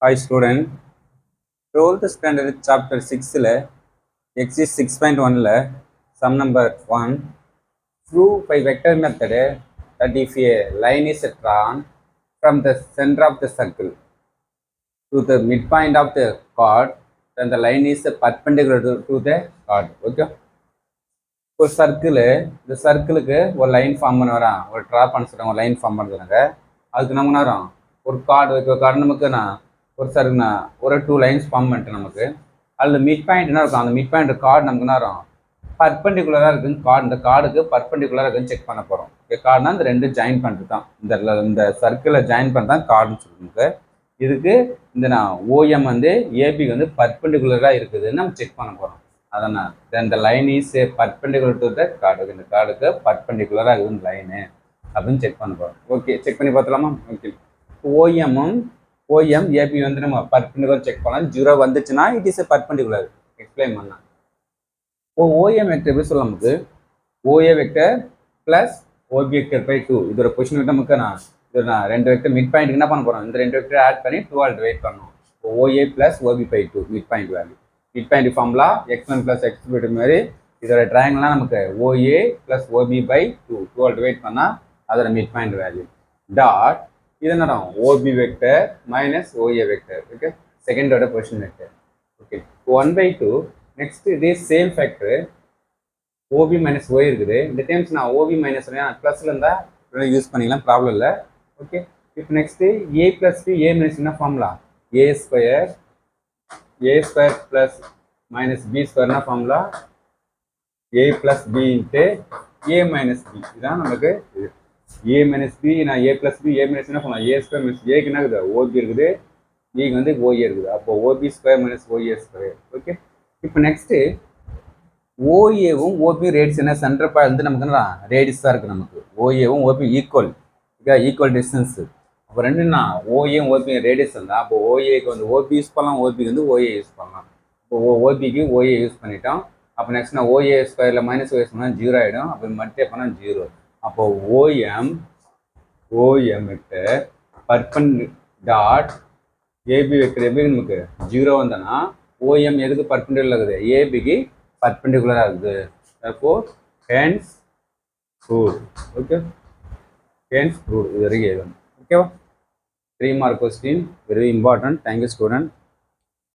Hi student, 12th standard chapter 6 exercise 6.1 sum number 1 prove by vector method that if a line is drawn from the center of the circle to the midpoint of the chord, then the line is perpendicular to the chord. Okay. ஒரு circle இந்த சர்க்கிளுக்கு ஒரு line form பண்ண வரான், ஒரு draw பண்ண சொல்கிறாங்க, ஒரு line form பண்ணுறாங்க. அதுக்கு நம்ம நேரம் ஒரு கார்டு வைக்க கார்டு நமக்கு நான் ஒரு சர்க்குண்ணா ஒரு 2 லைன்ஸ் ஃபார்ம் பண்ணிட்டேன். நமக்கு அதில் மிட் பாயிண்ட் என்ன இருக்கும், அந்த மிட் பாயிண்ட் கார்டு நமக்கு நேரம் பர்பெண்டிகுலராக இருக்குன்னு கார்டு, இந்த கார்டுக்கு பர்பெண்டிகுலராக இருக்குன்னு செக் பண்ண போகிறோம். ஓகே, கார்டுனா இந்த ரெண்டு ஜாயின் பண்ணிட்டு தான் இந்த சர்க்கிளை ஜாயின் பண்ணி தான் கார்டுன்னு சொல்லுங்க. இதுக்கு இந்த நான் ஓஎம் வந்து ஏபிக்கு வந்து பர்பெண்டிகுலராக இருக்குதுன்னு நம்ம செக் பண்ண போகிறோம். அதனால் then the line is perpendicular to the card, இந்த கார்டுக்கு பர்பெண்டிகுலராக இருக்குது லைனு அப்படின்னு செக் பண்ண போகிறோம். ஓகே, செக் பண்ணி பார்த்தலாமா? ஓகே, ஓஎம் ஏபி வந்து நம்ம பர்பெண்டிகுலர் செக் பண்ணலாம். 0 வந்துச்சுன்னா இட் இஸ் பர்பெண்டிகுலர் எக்ஸ்பிளைன் பண்ணலாம். ஓஎம் வெக்டர் எப்படி சொல்ல, நமக்கு OA vector plus OB vector by 2 இதோட பொசிஷன் விட்டு நமக்கு நான் ரெண்டு வெக்டர் மிட் பாயிண்ட் என்ன பண்ண போகிறோம், இந்த ரெண்டு வெக்டர் ஆட் பண்ணி 2 ஆல் டிவைட் பண்ணணும். OA plus OB by 2 mid point value. Mid point formula x1 plus x2 மாதிரி இதோட ட்ரையாங்கிள்லாம் நமக்கு ஓஏ பிளஸ் ஓபி பை 2 ஆல் டிவைட் பண்ணால் அதோட மிட் பாயிண்ட் வேல்யூ டாட் இது என்ன OB vector minus OA vector. Okay, செகண்டோட பொசிஷன் வெக்டர். ஓகே, 1/2 நெக்ஸ்ட் இதே same factor OB minus O இருக்குது. இந்த டைம்ஸ் நான் ஓபி மைனஸ் ப்ளஸ்ல இருந்தால் யூஸ் பண்ணிக்கலாம், ப்ராப்ளம் இல்லை. ஓகே, இப்போ next A plus B A minus என்ன formula, A square plus minus B ஸ்கொயர்னா formula A plus B into A minus B. இதுதான் நமக்கு இது ஏ மைனஸ் பி. நான் A plus B A minus என்ன பண்ணலாம், ஏ ஸ்கொயர் மைனஸ் ஏக்கு என்ன இருக்குது, ஓபி இருக்குது, பிக்கு வந்து ஓஏ இருக்குது. அப்போ OB square minus OA square. Okay, இப்போ நெக்ஸ்ட்டு ஓஏவும் ஓபி ரேடியஸ் என்ன சென்டர் பாயிண்ட் வந்து நமக்கு என்ன ரேடியஸாக இருக்குது. நமக்கு ஓஏவும் ஓபி ஈக்குவல் டிஸ்டன்ஸு. அப்போ ரெண்டுன்னா ஓஏவும் ஓபி ரேடியஸ் இருந்தால் அப்போ ஓஏக்கு வந்து ஓபி யூஸ் பண்ணலாம், ஓபிக்கு வந்து ஓஏ யூஸ் பண்ணலாம். இப்போ ஓபிக்கு ஓஏ யூஸ் பண்ணிட்டோம். அப்போ நெக்ஸ்ட் நான் ஓஏ ஸ்கொயரில் மைனஸ் ஓஏ பண்ணால் 0 ஆகிடும். அப்போ மல்டிப்ளை பண்ணால் 0. அப்போ ஓஎம் வெக்டர் பர்பன் டாட் ஏபி வெக்டர் எப்படி நமக்கு 0 வந்தோன்னா ஓஎம் எதுக்கு பர்பெண்டிகுலர் இருக்குது, ஏபிக்கு பர்பெண்டிகுலராக இருக்குது. therefore hence proved. Okay, hence proved. இது வரைக்கும் ஓகேவா? 3 mark question, very important. Thank you student.